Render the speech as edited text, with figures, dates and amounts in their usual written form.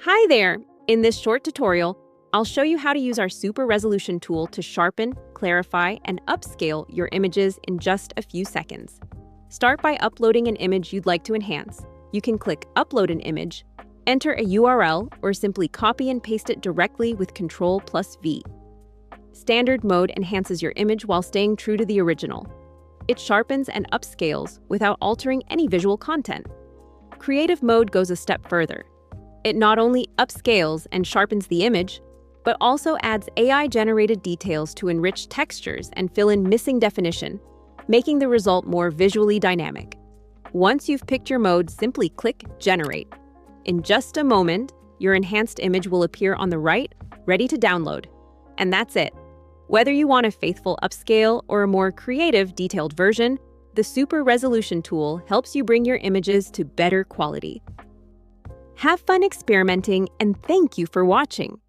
Hi there! In this short tutorial, I'll show you how to use our Super Resolution tool to sharpen, clarify, and upscale your images in just a few seconds. Start by uploading an image you'd like to enhance. You can click Upload an image, enter a URL, or simply copy and paste it directly with Ctrl+V. Standard mode enhances your image while staying true to the original. It sharpens and upscales without altering any visual content. Creative mode goes a step further. It not only upscales and sharpens the image, but also adds AI-generated details to enrich textures and fill in missing definition, making the result more visually dynamic. Once you've picked your mode, simply click Generate. In just a moment, your enhanced image will appear on the right, ready to download. And that's it. Whether you want a faithful upscale or a more creative, detailed version, the Super Resolution tool helps you bring your images to better quality. Have fun experimenting, and thank you for watching.